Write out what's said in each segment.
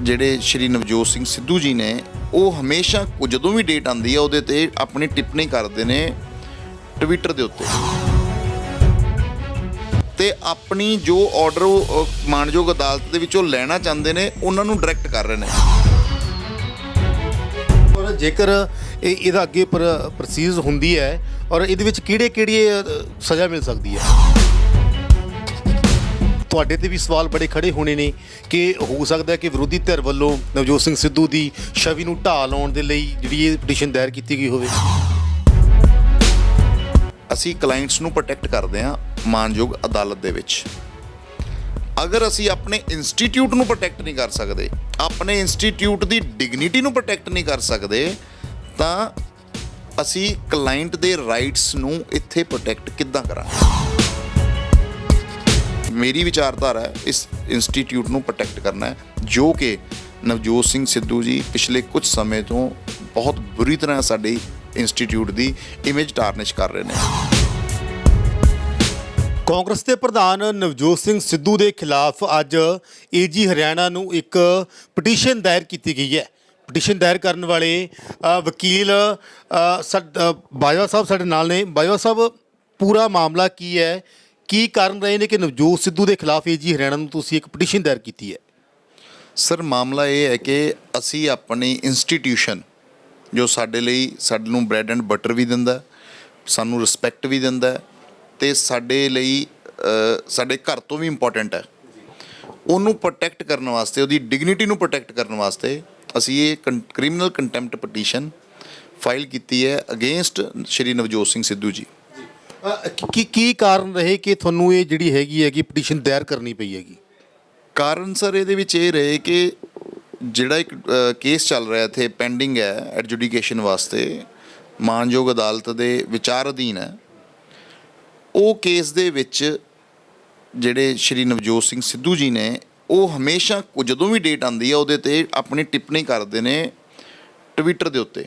ਜਿਹੜੇ ਸ਼੍ਰੀ ਨਵਜੋਤ ਸਿੰਘ ਸਿੱਧੂ ਜੀ ਨੇ ਉਹ ਹਮੇਸ਼ਾ ਜਦੋਂ ਵੀ ਡੇਟ ਆਉਂਦੀ ਹੈ ਉਹਦੇ ਤੇ ਆਪਣੀ ਟਿੱਪਣੀ ਕਰਦੇ ਨੇ ਟਵਿੱਟਰ ਦੇ ਉੱਤੇ ਤੇ ਆਪਣੀ ਜੋ ਆਰਡਰ ਮਾਨਯੋਗ ਅਦਾਲਤ ਦੇ ਵਿੱਚੋਂ ਲੈਣਾ ਚਾਹੁੰਦੇ ਨੇ ਉਹਨਾਂ ਨੂੰ ਡਾਇਰੈਕਟ ਕਰ ਰਹੇ ਨੇ। ਔਰ ਜੇਕਰ ਇਹਦਾ ਅੱਗੇ ਪ੍ਰੋਸੀਜ਼ ਹੁੰਦੀ ਹੈ ਔਰ ਇਹਦੇ ਵਿੱਚ ਕਿਹੜੀ ਸਜ਼ਾ ਮਿਲ ਸਕਦੀ ਹੈ? ਤੁਹਾਡੇ ਤੇ ਵੀ ਸਵਾਲ ਬੜੇ ਖੜੇ ਹੋਣੇ ਨੇ ਕਿ ਹੋ ਸਕਦਾ ਕਿ ਵਿਰੋਧੀ ਧਿਰ ਵੱਲੋਂ ਨਵਜੋਤ ਸਿੰਘ ਸਿੱਧੂ ਦੀ ਛਵੀ ਨੂੰ ਢਾਹ ਲਾਉਣ ਦੇ ਲਈ ਜਿਹੜੀ ਇਹ ਪਟੀਸ਼ਨ ਦਾਇਰ ਕੀਤੀ ਗਈ ਹੋਵੇ। ਅਸੀਂ ਕਲਾਇੰਟਸ ਨੂੰ ਪ੍ਰੋਟੈਕਟ ਕਰਦੇ ਹਾਂ ਮਾਨਯੋਗ ਅਦਾਲਤ ਦੇ ਵਿੱਚ। ਅਗਰ ਅਸੀਂ ਆਪਣੇ ਇੰਸਟੀਚਿਊਟ ਨੂੰ ਪ੍ਰੋਟੈਕਟ ਨਹੀਂ ਕਰ ਸਕਦੇ, ਆਪਣੇ ਇੰਸਟੀਚਿਊਟ ਦੀ ਡਿਗਨਿਟੀ ਨੂੰ ਪ੍ਰੋਟੈਕਟ ਨਹੀਂ ਕਰ ਸਕਦੇ, ਤਾਂ ਅਸੀਂ ਕਲਾਇੰਟ ਦੇ ਰਾਈਟਸ ਨੂੰ ਇੱਥੇ ਪ੍ਰੋਟੈਕਟ ਕਿੱਦਾਂ ਕਰਾਂਗੇ? ਮੇਰੀ ਵਿਚਾਰਧਾਰਾ ਹੈ ਇਸ ਇੰਸਟੀਚਿਊਟ ਨੂੰ ਪ੍ਰੋਟੈਕਟ ਕਰਨਾ ਹੈ, ਜੋ ਕਿ ਨਵਜੋਤ ਸਿੰਘ ਸਿੱਧੂ ਜੀ ਪਿਛਲੇ ਕੁਝ ਸਮੇਂ ਤੋਂ ਬਹੁਤ ਬੁਰੀ ਤਰ੍ਹਾਂ ਸਾਡੇ ਇੰਸਟੀਚਿਊਟ ਦੀ ਇਮੇਜ ਟਾਰਨਿਸ਼ ਕਰ ਰਹੇ ਨੇ। ਕਾਂਗਰਸ ਦੇ ਪ੍ਰਧਾਨ ਨਵਜੋਤ ਸਿੰਘ ਸਿੱਧੂ ਦੇ ਖਿਲਾਫ ਅੱਜ ਏਜੀ ਹਰਿਆਣਾ ਨੂੰ ਇੱਕ ਪਟੀਸ਼ਨ ਦਾਇਰ ਕੀਤੀ ਗਈ ਹੈ। ਪਟੀਸ਼ਨ ਦਾਇਰ ਕਰਨ ਵਾਲੇ ਵਕੀਲ ਬਾਜਵਾ ਸਾਹਿਬ ਸਾਡੇ ਨਾਲ ਨੇ। ਬਾਜਵਾ ਸਾਹਿਬ, ਪੂਰਾ ਮਾਮਲਾ ਕੀ ਹੈ? ਕੀ ਕਾਰਨ ਰਹੇ ਨੇ ਕਿ ਨਵਜੋਤ ਸਿੱਧੂ ਦੇ ਖਿਲਾਫ ਏਜੀ ਹਰਿਆਣਾ ਨੂੰ ਤੁਸੀਂ ਇੱਕ ਪਟੀਸ਼ਨ ਦਾਇਰ ਕੀਤੀ ਹੈ? ਸਰ, ਮਾਮਲਾ ਇਹ ਹੈ ਕਿ ਅਸੀਂ ਆਪਣੀ ਇੰਸਟੀਟਿਊਸ਼ਨ ਜੋ ਸਾਡੇ ਨੂੰ ਬ੍ਰੈਡ ਐਂਡ ਬਟਰ ਵੀ ਦਿੰਦਾ, ਸਾਨੂੰ ਰਿਸਪੈਕਟ ਵੀ ਦਿੰਦਾ ਅਤੇ ਸਾਡੇ ਲਈ ਸਾਡੇ ਘਰ ਤੋਂ ਵੀ ਇੰਪੋਰਟੈਂਟ ਹੈ, ਉਹਨੂੰ ਪ੍ਰੋਟੈਕਟ ਕਰਨ ਵਾਸਤੇ, ਉਹਦੀ ਡਿਗਨਿਟੀ ਨੂੰ ਪ੍ਰੋਟੈਕਟ ਕਰਨ ਵਾਸਤੇ ਅਸੀਂ ਇਹ ਕ੍ਰਿਮੀਨਲ ਕੰਟੈਂਪਟ ਪਟੀਸ਼ਨ ਫਾਈਲ ਕੀਤੀ ਹੈ ਅਗੇਂਸਟ ਸ਼੍ਰੀ ਨਵਜੋਤ ਸਿੰਘ ਸਿੱਧੂ ਜੀ। ਕੀ ਕਾਰਨ ਰਹੇ ਕਿ ਤੁਹਾਨੂੰ ਇਹ ਜਿਹੜੀ ਹੈਗੀ ਪਟੀਸ਼ਨ ਦਾਇਰ ਕਰਨੀ ਪਈ ਹੈਗੀ? ਕਾਰਨ ਸਰ ਇਹਦੇ ਵਿੱਚ ਇਹ ਰਹੇ ਕਿ ਜਿਹੜਾ ਇੱਕ ਕੇਸ ਚੱਲ ਰਿਹਾ ਇੱਥੇ ਪੈਂਡਿੰਗ ਹੈ ਐਡਜੂਡੀਕੇਸ਼ਨ ਵਾਸਤੇ, ਮਾਨਯੋਗ ਅਦਾਲਤ ਦੇ ਵਿਚਾਰ ਅਧੀਨ ਹੈ। ਉਹ ਕੇਸ ਦੇ ਵਿੱਚ ਜਿਹੜੇ ਸ਼੍ਰੀ ਨਵਜੋਤ ਸਿੰਘ ਸਿੱਧੂ ਜੀ ਨੇ ਉਹ ਹਮੇਸ਼ਾ ਜਦੋਂ ਵੀ ਡੇਟ ਆਉਂਦੀ ਹੈ ਉਹਦੇ ਤੇ ਆਪਣੀ ਟਿੱਪਣੀ ਕਰਦੇ ਨੇ ਟਵਿੱਟਰ ਦੇ ਉੱਤੇ।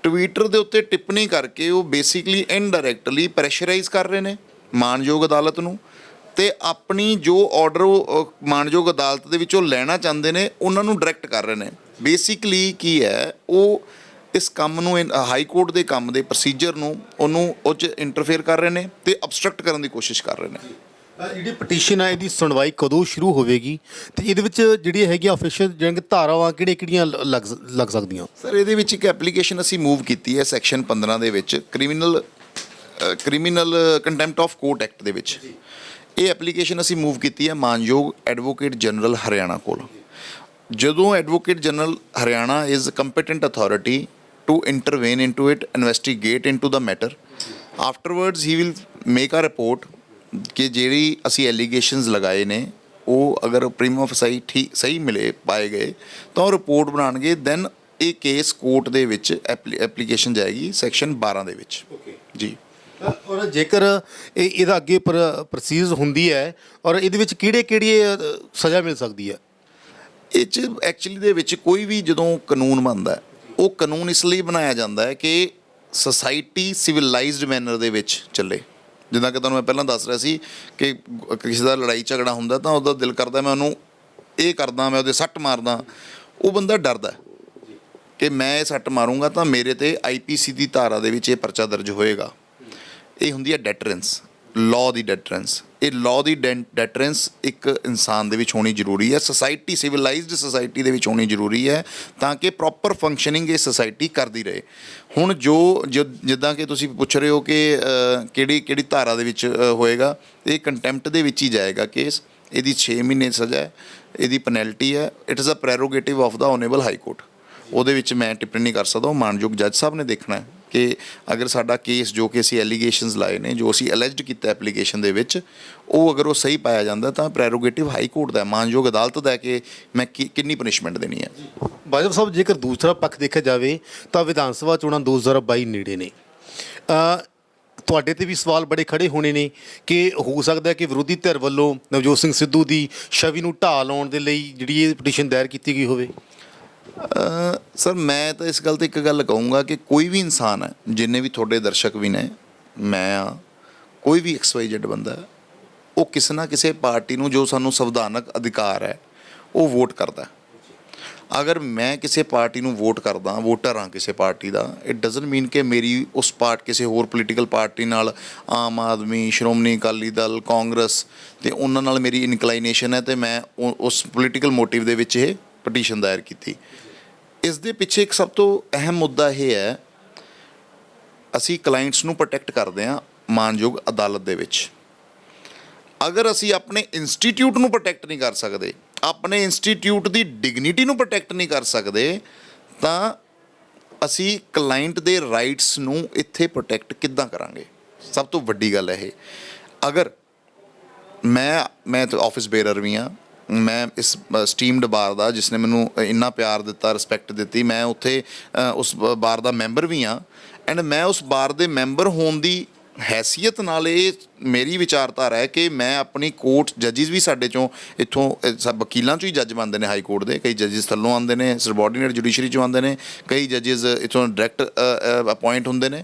ਟਵਿੱਟਰ ਦੇ ਉੱਤੇ ਟਿੱਪਣੀ ਕਰਕੇ ਉਹ ਬੇਸਿਕਲੀ ਇਨਡਾਇਰੈਕਟਲੀ ਪ੍ਰੈਸ਼ਰਾਈਜ਼ ਕਰ ਰਹੇ ਨੇ ਮਾਨਯੋਗ ਅਦਾਲਤ ਨੂੰ, ਅਤੇ ਆਪਣੀ ਜੋ ਆਰਡਰ ਮਾਨਯੋਗ ਅਦਾਲਤ ਦੇ ਵਿੱਚੋਂ ਲੈਣਾ ਚਾਹੁੰਦੇ ਨੇ ਉਹਨਾਂ ਨੂੰ ਡਾਇਰੈਕਟ ਕਰ ਰਹੇ ਨੇ। ਬੇਸਿਕਲੀ ਕੀ ਹੈ, ਉਹ ਇਸ ਕੰਮ ਨੂੰ ਹਾਈ ਕੋਰਟ ਦੇ ਕੰਮ ਦੇ ਪ੍ਰੋਸੀਜਰ ਨੂੰ ਉਹ 'ਚ ਇੰਟਰਫੇਅਰ ਕਰ ਰਹੇ ਨੇ ਅਤੇ ਅਬਸਟਰਕਟ ਕਰਨ ਦੀ ਕੋਸ਼ਿਸ਼ ਕਰ ਰਹੇ ਨੇ। ਜਿਹੜੀ ਪਟੀਸ਼ਨ ਹੈ ਇਹਦੀ ਸੁਣਵਾਈ ਕਦੋਂ ਸ਼ੁਰੂ ਹੋਵੇਗੀ ਅਤੇ ਇਹਦੇ ਵਿੱਚ ਜਿਹੜੀਆਂ ਹੈਗੀਆਂ ਆਫੀਸ਼ੀਅਲ ਜਿਹੜੀਆਂ ਧਾਰਾਵਾਂ ਕਿਹੜੀਆਂ ਲੱਗ ਸਕਦੀਆਂ? ਸਰ, ਇਹਦੇ ਵਿੱਚ ਇੱਕ ਐਪਲੀਕੇਸ਼ਨ ਅਸੀਂ ਮੂਵ ਕੀਤੀ ਹੈ ਸੈਕਸ਼ਨ 15 ਦੇ ਵਿੱਚ, criminal contempt of court act ਦੇ ਵਿੱਚ। ਇਹ ਐਪਲੀਕੇਸ਼ਨ ਅਸੀਂ ਮੂਵ ਕੀਤੀ ਹੈ ਮਾਨਯੋਗ ਐਡਵੋਕੇਟ ਜਨਰਲ ਹਰਿਆਣਾ ਕੋਲ। ਜਦੋਂ advocate general Haryana is competent authority to intervene into it, investigate into the matter, afterwards he will make a report ਕਿ ਜਿਹੜੀ ਅਸੀਂ ਐਲੀਗੇਸ਼ਨਸ ਲਗਾਏ ਨੇ ਉਹ ਅਗਰ ਪ੍ਰੀਮਾ ਫਸਾਈ ਸਹੀ ਪਾਏ ਗਏ ਤਾਂ ਉਹ ਰਿਪੋਰਟ ਬਣਾਉਣਗੇ। ਦੈਨ ਇਹ ਕੇਸ ਕੋਰਟ ਦੇ ਵਿੱਚ ਐਪਲੀਕੇਸ਼ਨ ਜਾਏਗੀ ਸੈਕਸ਼ਨ 12 ਦੇ ਵਿੱਚ ਜੀ। ਔਰ ਜੇਕਰ ਇਹਦਾ ਅੱਗੇ ਪ੍ਰੋਸੀਜ਼ ਹੁੰਦੀ ਹੈ ਔਰ ਇਹਦੇ ਵਿੱਚ ਕਿਹੜੀ ਸਜ਼ਾ ਮਿਲ ਸਕਦੀ ਹੈ? ਇਹ 'ਚ ਐਕਚੁਅਲੀ ਦੇ ਵਿੱਚ ਕੋਈ ਵੀ ਜਦੋਂ ਕਾਨੂੰਨ ਬਣਦਾ, ਉਹ ਕਾਨੂੰਨ ਇਸ ਲਈ ਬਣਾਇਆ ਜਾਂਦਾ ਹੈ ਕਿ ਸੋਸਾਇਟੀ ਸਿਵਲਾਈਜ਼ਡ ਮੈਨਰ ਦੇ ਵਿੱਚ ਚੱਲੇ। ਜਿੱਦਾਂ ਕਿ ਤੁਹਾਨੂੰ ਮੈਂ ਪਹਿਲਾਂ ਦੱਸ ਰਿਹਾ ਸੀ ਕਿ ਕਿਸੇ ਦਾ ਲੜਾਈ ਝਗੜਾ ਹੁੰਦਾ ਤਾਂ ਉਹਦਾ ਦਿਲ ਕਰਦਾ ਮੈਂ ਉਹਨੂੰ ਇਹ ਕਰਦਾ, ਮੈਂ ਉਹਦੇ ਸੱਟ ਮਾਰਦਾ, ਉਹ ਬੰਦਾ ਡਰਦਾ ਕਿ ਮੈਂ ਇਹ ਸੱਟ ਮਾਰੂੰਗਾ ਤਾਂ ਮੇਰੇ 'ਤੇ IPC ਦੀ ਧਾਰਾ ਦੇ ਵਿੱਚ ਇਹ ਪਰਚਾ ਦਰਜ ਹੋਏਗਾ। ਇਹ ਹੁੰਦੀ ਹੈ ਡੈਟਰੈਂਸ, ਲਾਅ ਦੀ ਡੈਟਰੈਂਸ। ਇਹ ਲਾਅ ਦੀ ਡੈਟਰੈਂਸ ਇੱਕ ਇਨਸਾਨ ਦੇ ਵਿੱਚ ਹੋਣੀ ਜ਼ਰੂਰੀ ਹੈ, ਸੁਸਾਇਟੀ ਸਿਵਲਾਈਜ਼ਡ ਸੁਸਾਇਟੀ ਦੇ ਵਿੱਚ ਹੋਣੀ ਜ਼ਰੂਰੀ ਹੈ ਤਾਂ ਕਿ ਪ੍ਰੋਪਰ ਫੰਕਸ਼ਨਿੰਗ ਇਹ ਸੁਸਾਇਟੀ ਕਰਦੀ ਰਹੇ। ਹੁਣ ਜਿੱਦਾਂ ਕਿ ਤੁਸੀਂ ਪੁੱਛ ਰਹੇ ਹੋ ਕਿ ਕਿਹੜੀ ਧਾਰਾ ਦੇ ਵਿੱਚ ਹੋਏਗਾ, ਇਹ ਕੰਟੈਂਪਟ ਦੇ ਵਿੱਚ ਹੀ ਜਾਏਗਾ ਕੇਸ। ਇਹਦੀ 6 ਮਹੀਨੇ ਸਜ਼ਾ ਹੈ, ਇਹਦੀ ਪੈਨਲਟੀ ਹੈ। It is a prerogative of the honourable high court. ਉਹਦੇ ਵਿੱਚ ਮੈਂ ਟਿੱਪਣੀ ਨਹੀਂ ਕਰ ਸਕਦਾ, ਉਹ ਮਾਨਯੋਗ ਜੱਜ ਸਾਹਿਬ ਨੇ ਦੇਖਣਾ ਹੈ ਕਿ ਅਗਰ ਸਾਡਾ ਕੇਸ ਜੋ ਕਿ ਅਸੀਂ ਐਲੀਗੇਸ਼ਨਸ ਲਾਏ ਨੇ, ਜੋ ਅਸੀਂ ਅਲੈਜਡ ਕੀਤਾ ਐਪਲੀਕੇਸ਼ਨ ਦੇ ਵਿੱਚ, ਉਹ ਅਗਰ ਉਹ ਸਹੀ ਪਾਇਆ ਜਾਂਦਾ ਤਾਂ ਪ੍ਰੈਰੋਗੇਟਿਵ ਹਾਈ ਕੋਰਟ ਦਾ, ਮਾਨਯੋਗ ਅਦਾਲਤ ਦਾ ਕਿ ਮੈਂ ਕਿੰਨੀ ਪਨਿਸ਼ਮੈਂਟ ਦੇਣੀ ਹੈ। ਬਾਜਵਾ ਸਾਹਿਬ, ਜੇਕਰ ਦੂਸਰਾ ਪੱਖ ਦੇਖਿਆ ਜਾਵੇ ਤਾਂ ਵਿਧਾਨ ਸਭਾ ਚੋਣਾਂ 2022 ਨੇੜੇ ਨੇ। ਤੁਹਾਡੇ ਤੇ ਵੀ ਸਵਾਲ ਬੜੇ ਖੜੇ ਹੋਣੇ ਨੇ ਕਿ ਹੋ ਸਕਦਾ ਕਿ ਵਿਰੋਧੀ ਧਿਰ ਵੱਲੋਂ ਨਵਜੋਤ ਸਿੰਘ ਸਿੱਧੂ ਦੀ ਛਵੀ ਨੂੰ ਢਾਹ ਲਾਉਣ ਦੇ ਲਈ ਜਿਹੜੀ ਇਹ ਪਟੀਸ਼ਨ ਦਾਇਰ ਕੀਤੀ ਗਈ ਹੋਵੇ। ਸਰ, ਮੈਂ ਤਾਂ ਇਸ ਗੱਲ 'ਤੇ ਇੱਕ ਗੱਲ ਕਹੂੰਗਾ ਕਿ ਕੋਈ ਵੀ ਇਨਸਾਨ ਹੈ, ਜਿੰਨੇ ਵੀ ਤੁਹਾਡੇ ਦਰਸ਼ਕ ਵੀ ਨੇ, ਮੈਂ ਆ, ਕੋਈ ਵੀ XYZ ਬੰਦਾ, ਉਹ ਕਿਸੇ ਨਾ ਕਿਸੇ ਪਾਰਟੀ ਨੂੰ ਜੋ ਸਾਨੂੰ ਸੰਵਿਧਾਨਕ ਅਧਿਕਾਰ ਹੈ ਉਹ ਵੋਟ ਕਰਦਾ। ਅਗਰ ਮੈਂ ਕਿਸੇ ਪਾਰਟੀ ਨੂੰ ਵੋਟ ਕਰਦਾ, ਵੋਟਰ ਹਾਂ ਕਿਸੇ ਪਾਰਟੀ ਦਾ, ਇਟ ਡਜ਼ਨਟ ਮੀਨ ਕਿ ਮੇਰੀ ਉਸ ਕਿਸੇ ਹੋਰ ਪੋਲੀਟੀਕਲ ਪਾਰਟੀ ਨਾਲ, ਆਮ ਆਦਮੀ, ਸ਼੍ਰੋਮਣੀ ਅਕਾਲੀ ਦਲ, ਕਾਂਗਰਸ ਤੇ ਉਹਨਾਂ ਨਾਲ ਮੇਰੀ ਇਨਕਲਾਈਨੇਸ਼ਨ ਹੈ ਤੇ ਮੈਂ ਉਸ ਪੋਲੀਟੀਕਲ ਮੋਟਿਵ ਦੇ ਵਿੱਚ ਇਹ ਪਟੀਸ਼ਨ ਦਾਇਰ ਕੀਤੀ। ਇਸ ਦੇ ਪਿੱਛੇ ਇੱਕ ਸਭ ਤੋਂ ਅਹਿਮ ਮੁੱਦਾ ਇਹ ਹੈ, ਅਸੀਂ ਕਲਾਇੰਟਸ ਨੂੰ ਪ੍ਰੋਟੈਕਟ ਕਰਦੇ ਹਾਂ ਮਾਨਯੋਗ ਅਦਾਲਤ ਦੇ ਵਿੱਚ। ਅਗਰ ਅਸੀਂ ਆਪਣੇ ਇੰਸਟੀਟਿਊਟ ਨੂੰ ਪ੍ਰੋਟੈਕਟ ਨਹੀਂ ਕਰ ਸਕਦੇ, ਆਪਣੇ ਇੰਸਟੀਟਿਊਟ ਦੀ ਡਿਗਨਿਟੀ ਨੂੰ ਪ੍ਰੋਟੈਕਟ ਨਹੀਂ ਕਰ ਸਕਦੇ, ਤਾਂ ਅਸੀਂ ਕਲਾਇੰਟ ਦੇ ਰਾਈਟਸ ਨੂੰ ਇੱਥੇ ਪ੍ਰੋਟੈਕਟ ਕਿੱਦਾਂ ਕਰਾਂਗੇ? ਸਭ ਤੋਂ ਵੱਡੀ ਗੱਲ ਹੈ ਇਹ। ਅਗਰ ਮੈਂ ਤਾਂ ਆਫਿਸ ਬੇਰਰ ਵੀ ਹਾਂ, ਮੈਂ ਇਸ ਸਟੀਮਡ ਬਾਰ ਦਾ, ਜਿਸ ਨੇ ਮੈਨੂੰ ਇੰਨਾ ਪਿਆਰ ਦਿੱਤਾ, ਰਿਸਪੈਕਟ ਦਿੱਤੀ, ਮੈਂ ਉੱਥੇ ਉਸ ਬਾਰ ਦਾ ਮੈਂਬਰ ਵੀ ਹਾਂ। ਐਂਡ ਮੈਂ ਉਸ ਬਾਰ ਦੇ ਮੈਂਬਰ ਹੋਣ ਦੀ ਹੈਸੀਅਤ ਨਾਲ ਇਹ ਮੇਰੀ ਵਿਚਾਰਧਾਰਾ ਹੈ ਕਿ ਮੈਂ ਆਪਣੀ ਕੋਰਟ ਜੱਜਿਸ ਵੀ ਸਾਡੇ ਚੋਂ ਇੱਥੋਂ ਵਕੀਲਾਂ 'ਚੋਂ ਹੀ ਜੱਜ ਬਣਦੇ ਨੇ ਹਾਈ ਕੋਰਟ ਦੇ, ਕਈ ਜੱਜਿਸ ਥੱਲੋਂ ਆਉਂਦੇ ਨੇ, ਸਬੋਰਡੀਨੇਟ ਜੁਡੀਸ਼ਰੀ 'ਚੋਂ ਆਉਂਦੇ ਨੇ, ਕਈ ਜੱਜਿਸ ਇੱਥੋਂ ਡਾਇਰੈਕਟ ਅਪੁਆਇੰਟ ਹੁੰਦੇ ਨੇ।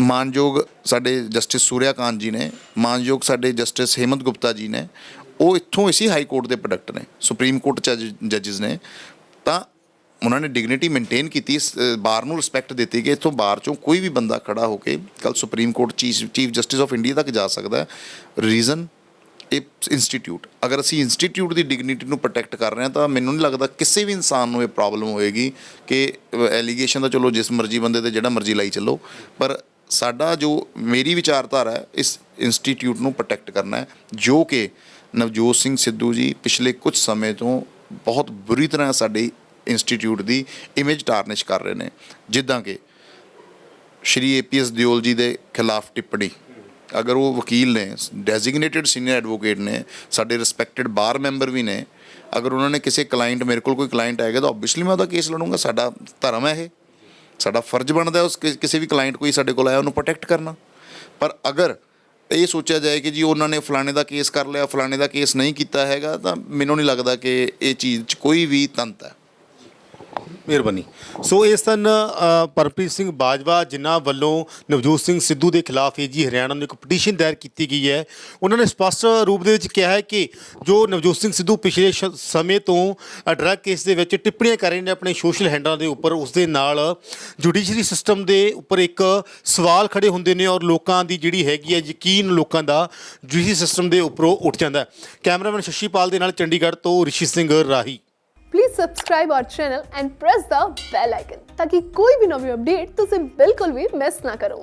ਮਾਨਯੋਗ ਸਾਡੇ ਜਸਟਿਸ ਸੂਰਿਆਕਾਂਤ ਜੀ ਨੇ, ਮਾਨਯੋਗ ਸਾਡੇ ਜਸਟਿਸ ਹੇਮੰਤ ਗੁਪਤਾ ਜੀ ਨੇ, ਉਹ ਇੱਥੋਂ ਇਸੇ ਹਾਈ ਕੋਰਟ ਦੇ ਪ੍ਰੋਡਕਟ ਨੇ, ਸੁਪਰੀਮ ਕੋਰਟ 'ਚ ਜੱਜਿਸ ਨੇ। ਤਾਂ ਉਹਨਾਂ ਨੇ ਡਿਗਨਿਟੀ ਮੇਨਟੇਨ ਕੀਤੀ, ਬਾਰ ਨੂੰ ਰਿਸਪੈਕਟ ਦਿੱਤੀ ਕਿ ਇੱਥੋਂ ਬਾਰ 'ਚੋਂ ਕੋਈ ਵੀ ਬੰਦਾ ਖੜਾ ਹੋ ਕੇ ਕੱਲ੍ਹ supreme court chief justice of India ਤੱਕ ਜਾ ਸਕਦਾ ਹੈ। ਰੀਜ਼ਨ ਇਹ ਇੰਸਟੀਟਿਊਟ, ਅਗਰ ਅਸੀਂ ਇੰਸਟੀਟਿਊਟ ਦੀ ਡਿਗਨਿਟੀ ਨੂੰ ਪ੍ਰੋਟੈਕਟ ਕਰ ਰਹੇ ਹਾਂ ਤਾਂ ਮੈਨੂੰ ਨਹੀਂ ਲੱਗਦਾ ਕਿਸੇ ਵੀ ਇਨਸਾਨ ਨੂੰ ਇਹ ਪ੍ਰੋਬਲਮ ਹੋਏਗੀ ਕਿ ਐਲੀਗੇਸ਼ਨ ਦਾ ਚਲੋ ਜਿਸ ਮਰਜ਼ੀ ਬੰਦੇ 'ਤੇ ਜਿਹੜਾ ਮਰਜ਼ੀ ਲਾਈ ਚੱਲੋ, ਪਰ ਸਾਡਾ ਜੋ ਮੇਰੀ ਵਿਚਾਰਧਾਰਾ ਹੈ, ਇਸ ਇੰਸਟੀਟਿਊਟ ਨੂੰ ਪ੍ਰੋਟੈਕਟ ਕਰਨਾ ਹੈ, ਜੋ ਕਿ ਨਵਜੋਤ ਸਿੰਘ ਸਿੱਧੂ ਜੀ ਪਿਛਲੇ ਕੁਝ ਸਮੇਂ ਤੋਂ ਬਹੁਤ ਬੁਰੀ ਤਰ੍ਹਾਂ ਸਾਡੇ ਇੰਸਟੀਟਿਊਟ ਦੀ ਇਮੇਜ ਟਾਰਨਿਸ਼ ਕਰ ਰਹੇ ਨੇ। ਜਿੱਦਾਂ ਕਿ ਸ਼੍ਰੀ APS ਦਿਓਲ ਜੀ ਦੇ ਖਿਲਾਫ ਟਿੱਪਣੀ, ਅਗਰ ਉਹ ਵਕੀਲ ਨੇ, ਡੈਜ਼ਿਗਨੇਟਿਡ ਸੀਨੀਅਰ ਐਡਵੋਕੇਟ ਨੇ, ਸਾਡੇ ਰਿਸਪੈਕਟਡ ਬਾਰ ਮੈਂਬਰ ਵੀ ਨੇ, ਅਗਰ ਉਹਨਾਂ ਨੇ ਕਿਸੇ ਕਲਾਇੰਟ, ਮੇਰੇ ਕੋਲ ਕੋਈ ਕਲਾਇੰਟ ਆਏਗਾ ਤਾਂ ਓਬਵੀਅਸਲੀ ਮੈਂ ਉਹਦਾ ਕੇਸ ਲੜੂੰਗਾ। ਸਾਡਾ ਧਰਮ ਹੈ ਇਹ, ਸਾਡਾ ਫਰਜ਼ ਬਣਦਾ ਉਸ ਕਿਸੇ ਵੀ ਕਲਾਇੰਟ ਕੋਈ ਸਾਡੇ ਕੋਲ ਆਇਆ ਉਹਨੂੰ ਪ੍ਰੋਟੈਕਟ ਕਰਨਾ। ਪਰ ਅਗਰ ਇਹ ਸੋਚਿਆ ਜਾਏ ਕਿ ਜੀ ਉਹਨਾਂ ਨੇ ਫਲਾਣੇ ਦਾ ਕੇਸ ਕਰ ਲਿਆ, ਫਲਾਣੇ ਦਾ ਕੇਸ ਨਹੀਂ ਕੀਤਾ ਹੈਗਾ, ਤਾਂ ਮੈਨੂੰ ਨਹੀਂ ਲੱਗਦਾ ਕਿ ਇਹ ਚੀਜ਼ 'ਚ ਕੋਈ ਵੀ ਤੰਤ ਹੈ। ਮਿਹਰਬਾਨੀ। ਸੋ ਇਹ ਸਨ ਪਰਮਪ੍ਰੀਤ ਸਿੰਘ ਬਾਜਵਾ, ਜਿਨ੍ਹਾਂ ਵੱਲੋਂ ਨਵਜੋਤ ਸਿੰਘ ਸਿੱਧੂ ਦੇ ਖਿਲਾਫ AG ਹਰਿਆਣਾ ਨੂੰ ਇੱਕ ਪਟੀਸ਼ਨ ਦਾਇਰ ਕੀਤੀ ਗਈ ਹੈ। ਉਹਨਾਂ ਨੇ ਸਪਸ਼ਟ ਰੂਪ ਦੇ ਵਿੱਚ ਕਿਹਾ ਹੈ ਕਿ ਜੋ ਨਵਜੋਤ ਸਿੰਘ ਸਿੱਧੂ ਪਿਛਲੇ ਸਮੇਂ ਤੋਂ ਡਰੱਗ ਕੇਸ ਦੇ ਵਿੱਚ ਟਿੱਪਣੀਆਂ ਕਰ ਰਹੇ ਨੇ ਆਪਣੇ ਸੋਸ਼ਲ ਹੈਂਡਲਾਂ ਦੇ ਉੱਪਰ, ਉਸ ਦੇ ਨਾਲ ਜੁਡੀਸ਼ਰੀ ਸਿਸਟਮ ਦੇ ਉੱਪਰ ਇੱਕ ਸਵਾਲ ਖੜੇ ਹੁੰਦੇ ਨੇ ਔਰ ਲੋਕਾਂ ਦੀ ਜਿਹੜੀ ਹੈਗੀ ਹੈ ਯਕੀਨ ਲੋਕਾਂ ਦਾ ਜੁਡੀਸ਼ਰੀ ਸਿਸਟਮ ਦੇ ਉੱਪਰੋਂ ਉੱਠ ਜਾਂਦਾ। ਕੈਮਰਾਮੈਨ ਸ਼ਸ਼ੀਪਾਲ ਦੇ ਨਾਲ ਚੰਡੀਗੜ੍ਹ ਤੋਂ ਰਿਸ਼ੀ ਸਿੰਘ ਰਾਹੀ। Please subscribe our channel and press the bell icon ताकि कोई भी नवी अपडेट तुझे बिल्कुल भी मिस ना करो।